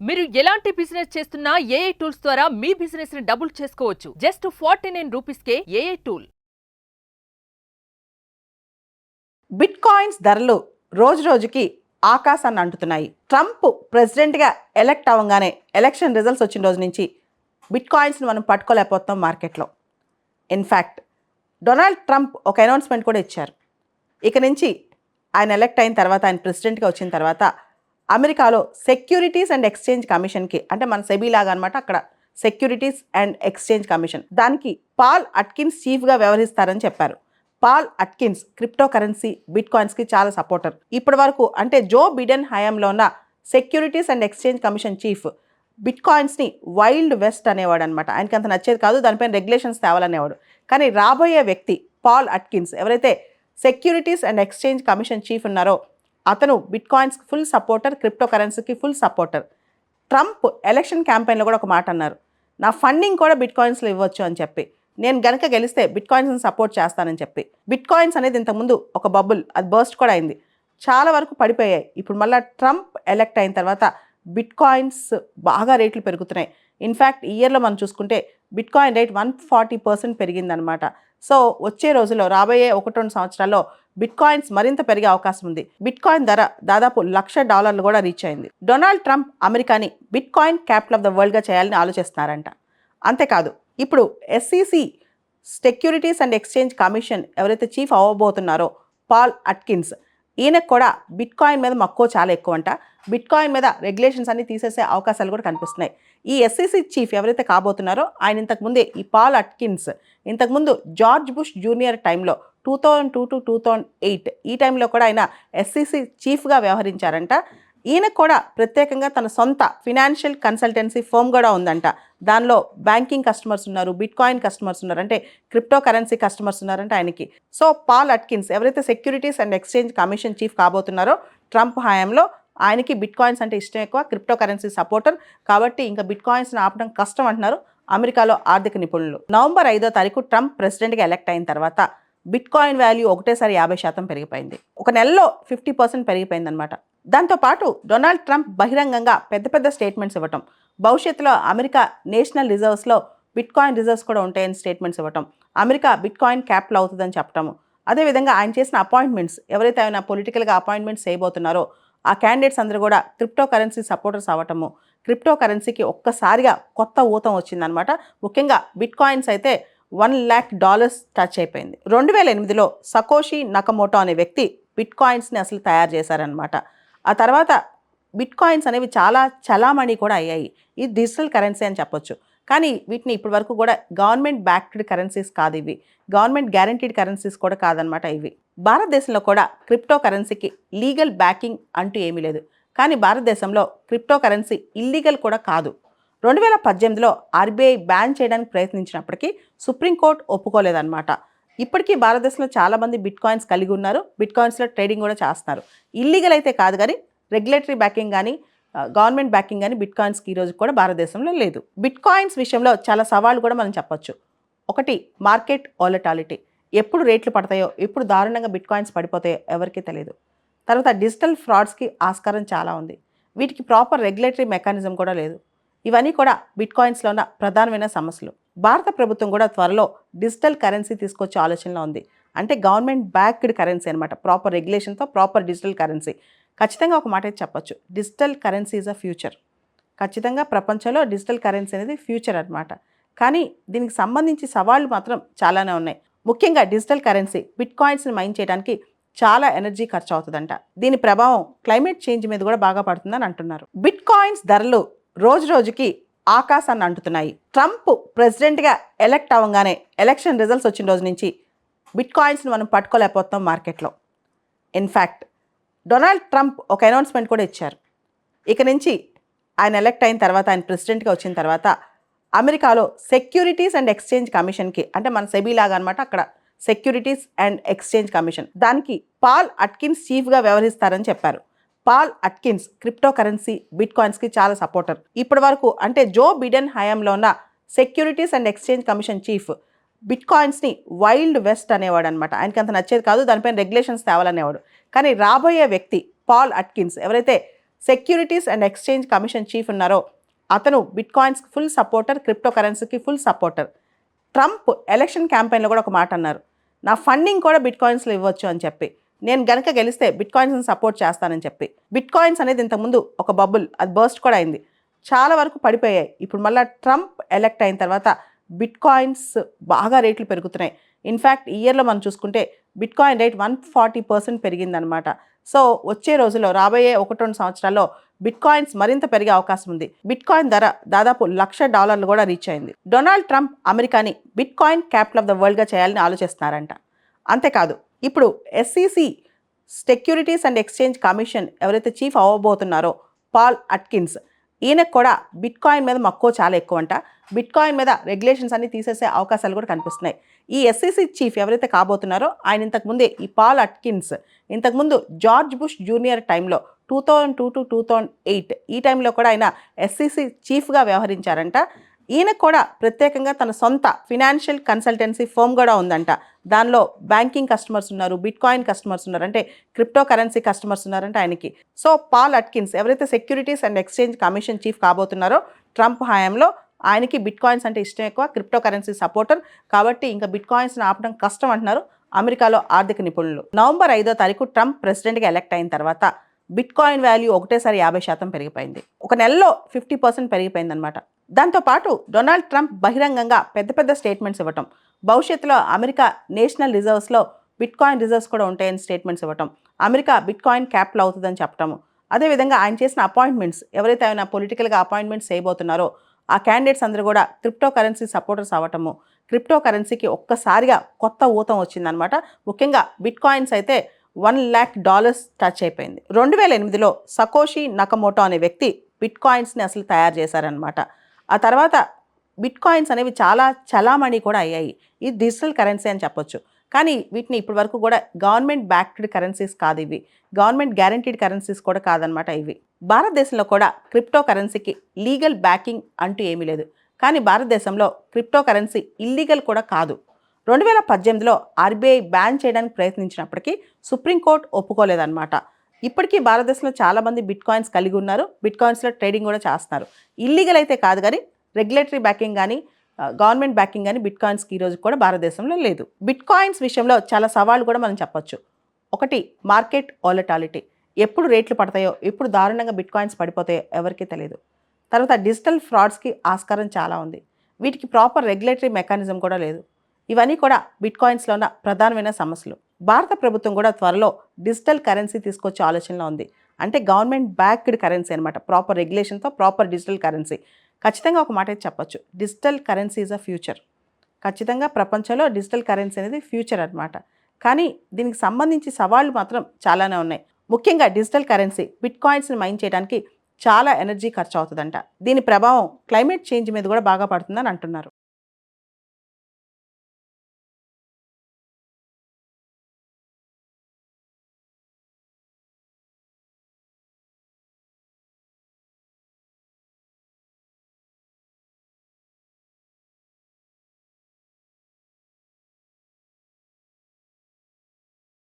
మీరు ఎలాంటి బిజినెస్ చేస్తున్నా ఏఐ టూల్స్ ద్వారా మీ బిజినెస్ ని డబుల్ చేసుకోవచ్చు. జస్ట్ 49 రూపీస్కే ఏఐ టూల్. బిట్ కాయిన్స్ ధరలు రోజు రోజుకి ఆకాశాన్ని అంటుతున్నాయి. ట్రంప్ ప్రెసిడెంట్గా ఎలక్ట్ అవ్వగానే ఎలక్షన్ రిజల్ట్స్ వచ్చిన రోజు నుంచి బిట్ కాయిన్స్ని మనం పట్టుకోలేకపోతాం మార్కెట్లో. ఇన్ఫ్యాక్ట్ డొనాల్డ్ ట్రంప్ ఒక అనౌన్స్మెంట్ కూడా ఇచ్చారు. ఇక నుంచి ఆయన ఎలక్ట్ అయిన తర్వాత, ఆయన ప్రెసిడెంట్గా వచ్చిన తర్వాత అమెరికాలో సెక్యూరిటీస్ అండ్ ఎక్స్చేంజ్ కమిషన్కి, అంటే మన సెబీ లాగా అనమాట, అక్కడ సెక్యూరిటీస్ అండ్ ఎక్స్చేంజ్ కమిషన్, దానికి పాల్ అట్కిన్స్ చీఫ్గా వ్యవహరిస్తారని చెప్పారు. పాల్ అట్కిన్స్ క్రిప్టో కరెన్సీ, బిట్ కాయిన్స్కి చాలా సపోర్టర్. ఇప్పటి వరకు అంటే జో బిడెన్ హయాంలో ఉన్న securities and exchange commission chief బిట్ కాయిన్స్ని వైల్డ్ వెస్ట్ అనేవాడు అనమాట. ఆయనకి అంత నచ్చేది కాదు, దానిపైన రెగ్యులేషన్స్ తేవాలనేవాడు. కానీ రాబోయే వ్యక్తి పాల్ అట్కిన్స్, ఎవరైతే securities and exchange commission chief ఉన్నారో అతను బిట్ కాయిన్స్కి ఫుల్ సపోర్టర్, క్రిప్టో కరెన్సీకి ఫుల్ సపోర్టర్. ట్రంప్ ఎలక్షన్ క్యాంపెయిన్లో కూడా ఒక మాట అన్నారు, నా ఫండింగ్ కూడా బిట్ కాయిన్స్లో ఇవ్వచ్చు అని చెప్పి, నేను గనక గెలిస్తే బిట్ కాయిన్స్ని సపోర్ట్ చేస్తానని చెప్పి. బిట్ కాయిన్స్ అనేది ఇంతకుముందు ఒక బబుల్, అది బర్స్ట్ కూడా అయింది, చాలా వరకు పడిపోయాయి. ఇప్పుడు మళ్ళీ ట్రంప్ ఎలక్ట్ అయిన తర్వాత బిట్ కాయిన్స్ బాగా రేట్లు పెరుగుతున్నాయి. ఇన్ఫ్యాక్ట్ ఈ ఇయర్లో మనం చూసుకుంటే బిట్ కాయిన్ రేట్ 140% పెరిగిందనమాట. సో వచ్చే రోజుల్లో, రాబోయే 1-2 సంవత్సరాల్లో బిట్ కాయిన్స్ మరింత పెరిగే అవకాశం ఉంది. బిట్ కాయిన్ ధర దాదాపు $1,00,000 కూడా రీచ్ అయింది. డొనాల్డ్ ట్రంప్ అమెరికాని bitcoin capital of the వరల్డ్గా చేయాలని ఆలోచిస్తున్నారంట. అంతేకాదు, ఇప్పుడు SEC securities and exchange commission ఎవరైతే చీఫ్ అవ్వబోతున్నారో పాల్ అట్కిన్స్, ఈయనకు కూడా బిట్ కాయిన్ మీద మక్కువ చాలా ఎక్కువ అంట. బిట్ కాయిన్ మీద రెగ్యులేషన్స్ అన్ని తీసేసే అవకాశాలు కూడా కనిపిస్తున్నాయి. ఈ SEC చీఫ్ ఎవరైతే కాబోతున్నారో ఆయన ఇంతకుముందే, ఈ పాల్ అట్కిన్స్ ఇంతకుముందు జార్జ్ బుష్ జూనియర్ టైంలో 2002 to 2008 ఈ టైంలో కూడా ఆయన SEC చీఫ్గా వ్యవహరించారంట. ఈయనకు కూడా ప్రత్యేకంగా తన సొంత ఫినాన్షియల్ కన్సల్టెన్సీ ఫర్మ్ కూడా ఉందంట. దానిలో బ్యాంకింగ్ కస్టమర్స్ ఉన్నారు, బిట్ కాయిన్ కస్టమర్స్ ఉన్నారు, అంటే క్రిప్టో కరెన్సీ కస్టమర్స్ ఉన్నారంటే ఆయనకి. సో పాల్ అట్కిన్స్ ఎవరైతే securities and exchange commission chief కాబోతున్నారో ట్రంప్ హయాంలో, ఆయనకి బిట్ కాయిన్స్ అంటే ఇష్టం ఎక్కువ, క్రిప్టో కరెన్సీ సపోర్టర్ కాబట్టి ఇంకా బిట్ కాయిన్స్ని ఆపడం కష్టం అంటున్నారు అమెరికాలో ఆర్థిక నిపుణులు. నవంబర్ 5వ తారీఖు ట్రంప్ ప్రెసిడెంట్గా ఎలక్ట్ అయిన తర్వాత బిట్ కాయిన్ వాల్యూ ఒకటేసారి 50% పెరిగిపోయింది. ఒక నెలలో 50% పెరిగిపోయింది అనమాట. దాంతోపాటు డొనాల్డ్ ట్రంప్ బహిరంగంగా పెద్ద పెద్ద స్టేట్మెంట్స్ ఇవ్వటం, భవిష్యత్తులో అమెరికా నేషనల్ రిజర్వ్స్లో బిట్ కాయిన్ రిజర్వ్స్ కూడా ఉంటాయని స్టేట్మెంట్స్ ఇవ్వటం, అమెరికా బిట్ కాయిన్ క్యాపిటల్ అవుతుందని చెప్పటము, అదేవిధంగా ఆయన చేసిన అపాయింట్మెంట్స్, ఎవరైతే ఆయన పొలిటికల్గా అపాయింట్మెంట్స్ చేయబోతున్నారో ఆ క్యాండిడేట్స్ అందరూ కూడా క్రిప్టో కరెన్సీ సపోర్టర్స్ అవ్వటము, క్రిప్టో కరెన్సీకి ఒక్కసారిగా కొత్త ఊతం వచ్చిందనమాట. ముఖ్యంగా బిట్ కాయిన్స్ అయితే $1,00,000 టచ్ అయిపోయింది. 2008లో సకోషి నకమోటో అనే వ్యక్తి బిట్ కాయిన్స్ని అసలు తయారు చేశారనమాట. ఆ తర్వాత బిట్ కాయిన్స్ అనేవి చాలా చలామణి కూడా అయ్యాయి. ఇది డిజిటల్ కరెన్సీ అని చెప్పొచ్చు. కానీ వీటిని ఇప్పటి వరకు కూడా గవర్నమెంట్ బ్యాక్డ్ కరెన్సీస్ కాదు ఇవి, గవర్నమెంట్ గ్యారంటీడ్ కరెన్సీస్ కూడా కాదనమాట ఇవి. భారతదేశంలో కూడా క్రిప్టో కరెన్సీకి లీగల్ బ్యాకింగ్ అంటూ ఏమీ లేదు. కానీ భారతదేశంలో క్రిప్టో కరెన్సీ ఇల్లీగల్ కూడా కాదు. 2018లో RBI బ్యాన్ చేయడానికి ప్రయత్నించినప్పటికీ సుప్రీంకోర్టు ఒప్పుకోలేదన్నమాట. ఇప్పటికీ భారతదేశంలో చాలామంది బిట్ కాయిన్స్ కలిగి ఉన్నారు, బిట్ కాయిన్స్లో ట్రేడింగ్ కూడా చేస్తున్నారు. ఇల్లీగల్ అయితే కాదు, కానీ రెగ్యులేటరీ బ్యాకింగ్ కానీ గవర్నమెంట్ బ్యాకింగ్ కానీ బిట్ కాయిన్స్కి ఈరోజు కూడా భారతదేశంలో లేదు. బిట్ కాయిన్స్ విషయంలో చాలా సవాళ్ళు కూడా మనం చెప్పొచ్చు. ఒకటి, మార్కెట్ వాలటాలిటీ, ఎప్పుడు రేట్లు పడతాయో, ఎప్పుడు దారుణంగా బిట్ కాయిన్స్ పడిపోతాయో ఎవరికీ తెలియదు. తర్వాత డిజిటల్ ఫ్రాడ్స్కి ఆస్కారం చాలా ఉంది, వీటికి ప్రాపర్ రెగ్యులేటరీ మెకానిజం కూడా లేదు. ఇవన్నీ కూడా బిట్ కాయిన్స్లో ఉన్న ప్రధానమైన సమస్యలు. భారత ప్రభుత్వం కూడా త్వరలో డిజిటల్ కరెన్సీ తీసుకొచ్చే ఆలోచనలో ఉంది. అంటే గవర్నమెంట్ బ్యాక్డ్ కరెన్సీ అనమాట, ప్రాపర్ రెగ్యులేషన్తో ప్రాపర్ డిజిటల్ కరెన్సీ. ఖచ్చితంగా ఒక మాట అయితే చెప్పొచ్చు, digital currency is a future. ఖచ్చితంగా ప్రపంచంలో డిజిటల్ కరెన్సీ అనేది ఫ్యూచర్ అనమాట. కానీ దీనికి సంబంధించి సవాళ్ళు మాత్రం చాలానే ఉన్నాయి. ముఖ్యంగా డిజిటల్ కరెన్సీ బిట్ కాయిన్స్ని మైన్ చేయడానికి చాలా ఎనర్జీ ఖర్చు అవుతుందంట. దీని ప్రభావం క్లైమేట్ చేంజ్ మీద కూడా బాగా పడుతుందని అంటున్నారు. బిట్ కాయిన్స్ ధరలు రోజు రోజుకి ఆకాశాన్ని అంటుతున్నాయి. ట్రంప్ ప్రెసిడెంట్గా ఎలక్ట్ అవ్వగానే ఎలక్షన్ రిజల్ట్స్ వచ్చిన రోజు నుంచి బిట్ కాయిన్స్ని మనం పట్టుకోలేకపోతాం మార్కెట్లో. ఇన్ఫ్యాక్ట్ డొనాల్డ్ ట్రంప్ ఒక అనౌన్స్మెంట్ కూడా ఇచ్చారు. ఇక నుంచి ఆయన ఎలక్ట్ అయిన తర్వాత, ఆయన ప్రెసిడెంట్గా వచ్చిన తర్వాత అమెరికాలో సెక్యూరిటీస్ అండ్ ఎక్స్చేంజ్ కమిషన్కి, అంటే మన సెబీ లాగా అనమాట, అక్కడ సెక్యూరిటీస్ అండ్ ఎక్స్చేంజ్ కమిషన్, దానికి పాల్ అట్కిన్స్ చీఫ్గా వ్యవహరిస్తారని చెప్పారు. పాల్ అట్కిన్స్ క్రిప్టో కరెన్సీ, బిట్ కాయిన్స్కి చాలా సపోర్టర్. ఇప్పటి వరకు అంటే జో బిడెన్ హయాంలో ఉన్న securities and exchange commission chief బిట్ కాయిన్స్ని వైల్డ్ వెస్ట్ అనేవాడు అనమాట. ఆయనకి అంత నచ్చేది కాదు, దానిపైన రెగ్యులేషన్స్ తేవాలనేవాడు. కానీ రాబోయే వ్యక్తి పాల్ అట్కిన్స్, ఎవరైతే securities and exchange commission chief ఉన్నారో అతను బిట్ కాయిన్స్కి ఫుల్ సపోర్టర్, క్రిప్టో కరెన్సీకి ఫుల్ సపోర్టర్. ట్రంప్ ఎలక్షన్ క్యాంపెయిన్లో కూడా ఒక మాట అన్నారు, నా ఫండింగ్ కూడా బిట్ కాయిన్స్లో ఇవ్వచ్చు అని చెప్పి, నేను గనక గెలిస్తే బిట్ కాయిన్స్ని సపోర్ట్ చేస్తానని చెప్పి. బిట్ కాయిన్స్ అనేది ఇంతకుముందు ఒక బబుల్, అది బర్స్ట్ కూడా అయింది, చాలా వరకు పడిపోయాయి. ఇప్పుడు మళ్ళీ ట్రంప్ ఎలక్ట్ అయిన తర్వాత బిట్ కాయిన్స్ బాగా రేట్లు పెరుగుతున్నాయి. ఇన్ఫ్యాక్ట్ ఈ ఇయర్లో మనం చూసుకుంటే బిట్ కాయిన్ రేట్ 140% పెరిగిందనమాట. సో వచ్చే రోజుల్లో రాబోయే 1-2 సంవత్సరాల్లో బిట్ కాయిన్స్ మరింత పెరిగే అవకాశం ఉంది. బిట్ కాయిన్ ధర దాదాపు $1,00,000 కూడా రీచ్ అయింది. డొనాల్డ్ ట్రంప్ అమెరికాని bitcoin capital of the వరల్డ్గా చేయాలని ఆలోచిస్తున్నారంట. అంతేకాదు, ఇప్పుడు SEC securities and exchange commission ఎవరైతే చీఫ్ అవ్వబోతున్నారో పాల్ అట్కిన్స్, ఈయనకు కూడా బిట్ కాయిన్ మీద మక్కువ చాలా ఎక్కువ అంట. బిట్ కాయిన్ మీద రెగ్యులేషన్స్ అన్ని తీసేసే అవకాశాలు కూడా కనిపిస్తున్నాయి. ఈ SEC చీఫ్ ఎవరైతే కాబోతున్నారో ఆయన ఇంతకుముందే ఈ పాల్ అట్కిన్స్ ఇంతకుముందు జార్జ్ బుష్ జూనియర్ టైంలో 2002 to 2008 ఈ టైంలో కూడా ఆయన SEC చీఫ్గా వ్యవహరించారంట. ఈయనకు కూడా ప్రత్యేకంగా తన సొంత ఫినాన్షియల్ కన్సల్టెన్సీ ఫర్మ్ కూడా ఉందంట. దానిలో బ్యాంకింగ్ కస్టమర్స్ ఉన్నారు, బిట్ కాయిన్ కస్టమర్స్ ఉన్నారు, అంటే క్రిప్టో కరెన్సీ కస్టమర్స్ ఉన్నారంటే ఆయనకి. సో పాల్ అట్కిన్స్ ఎవరైతే securities and exchange commission chief కాబోతున్నారో ట్రంప్ హయాంలో, ఆయనకి బిట్ కాయిన్స్ అంటే ఇష్టం ఎక్కువ, క్రిప్టో కరెన్సీ సపోర్టర్ కాబట్టి ఇంకా బిట్ కాయిన్స్ని ఆపడం కష్టం అంటున్నారు అమెరికాలో ఆర్థిక నిపుణులు. నవంబర్ 5వ తారీఖు ట్రంప్ ప్రెసిడెంట్గా ఎలక్ట్ అయిన తర్వాత బిట్ కాయిన్ వాల్యూ ఒకటేసారి 50% పెరిగిపోయింది. ఒక నెలలో 50% పెరిగిపోయింది అనమాట. దాంతోపాటు డొనాల్డ్ ట్రంప్ బహిరంగంగా పెద్ద పెద్ద స్టేట్మెంట్స్ ఇవ్వటం, భవిష్యత్తులో అమెరికా నేషనల్ రిజర్వ్స్లో బిట్ కాయిన్ రిజర్వ్స్ కూడా ఉంటాయని స్టేట్మెంట్స్ ఇవ్వటం, అమెరికా బిట్ కాయిన్ క్యాపిటల్ అవుతుందని చెప్పటము, అదేవిధంగా ఆయన చేసిన అపాయింట్మెంట్స్, ఎవరైతే ఆయన పొలిటికల్గా అపాయింట్మెంట్స్ చేయబోతున్నారో ఆ క్యాండిడేట్స్ అందరూ కూడా క్రిప్టో కరెన్సీ సపోర్టర్స్ అవ్వటము, క్రిప్టో కరెన్సీకి ఒక్కసారిగా కొత్త ఊతం వచ్చిందనమాట. ముఖ్యంగా బిట్ కాయిన్స్ అయితే $1,00,000 టచ్ అయిపోయింది. 2008లో సకోషి నకమోటో అనే వ్యక్తి బిట్ కాయిన్స్ని అసలు తయారు చేశారనమాట. ఆ తర్వాత బిట్ కాయిన్స్ అనేవి చాలా చలామణి కూడా అయ్యాయి. ఇది డిజిటల్ కరెన్సీ అని చెప్పొచ్చు. కానీ వీటిని ఇప్పటి వరకు కూడా గవర్నమెంట్ బ్యాక్డ్ కరెన్సీస్ కాదు, ఇవి గవర్నమెంట్ గ్యారంటీడ్ కరెన్సీస్ కూడా కాదనమాట ఇవి. భారతదేశంలో కూడా క్రిప్టో కరెన్సీకి లీగల్ బ్యాకింగ్ అంటూ ఏమీ లేదు. కానీ భారతదేశంలో క్రిప్టో కరెన్సీ ఇల్లీగల్ కూడా కాదు. 2018లో RBI బ్యాన్ చేయడానికి ప్రయత్నించినప్పటికీ సుప్రీంకోర్టు ఒప్పుకోలేదన్నమాట. ఇప్పటికీ భారతదేశంలో చాలామంది బిట్ కాయిన్స్ కలిగి ఉన్నారు, బిట్ కాయిన్స్లో ట్రేడింగ్ కూడా చేస్తున్నారు. ఇల్లీగల్ అయితే కాదు, కానీ రెగ్యులేటరీ బ్యాకింగ్ కానీ గవర్నమెంట్ బ్యాకింగ్ కానీ బిట్ కాయిన్స్కి ఈరోజు కూడా భారతదేశంలో లేదు. బిట్ కాయిన్స్ విషయంలో చాలా సవాళ్ళు కూడా మనం చెప్పొచ్చు. ఒకటి, మార్కెట్ వాలటాలిటీ, ఎప్పుడు రేట్లు పడతాయో, ఎప్పుడు దారుణంగా బిట్ కాయిన్స్ పడిపోతాయో ఎవరికీ తెలియదు. తర్వాత డిజిటల్ ఫ్రాడ్స్కి ఆస్కారం చాలా ఉంది, వీటికి ప్రాపర్ రెగ్యులేటరీ మెకానిజం కూడా లేదు. ఇవన్నీ కూడా బిట్ కాయిన్స్లో ఉన్న ప్రధానమైన సమస్యలు. భారత ప్రభుత్వం కూడా త్వరలో డిజిటల్ కరెన్సీ తీసుకొచ్చే ఆలోచనలో ఉంది. అంటే గవర్నమెంట్ బ్యాక్డ్ కరెన్సీ అనమాట, ప్రాపర్ రెగ్యులేషన్తో ప్రాపర్ డిజిటల్ కరెన్సీ. ఖచ్చితంగా ఒక మాట అయితే చెప్పొచ్చు, digital currency is a future. ఖచ్చితంగా ప్రపంచంలో డిజిటల్ కరెన్సీ అనేది ఫ్యూచర్ అనమాట. కానీ దీనికి సంబంధించి సవాళ్ళు మాత్రం చాలానే ఉన్నాయి. ముఖ్యంగా డిజిటల్ కరెన్సీ బిట్ కాయిన్స్ని మైన్ చేయడానికి చాలా ఎనర్జీ ఖర్చు అవుతుందంట. దీని ప్రభావం క్లైమేట్ చేంజ్ మీద కూడా బాగా పడుతుందని అంటున్నారు.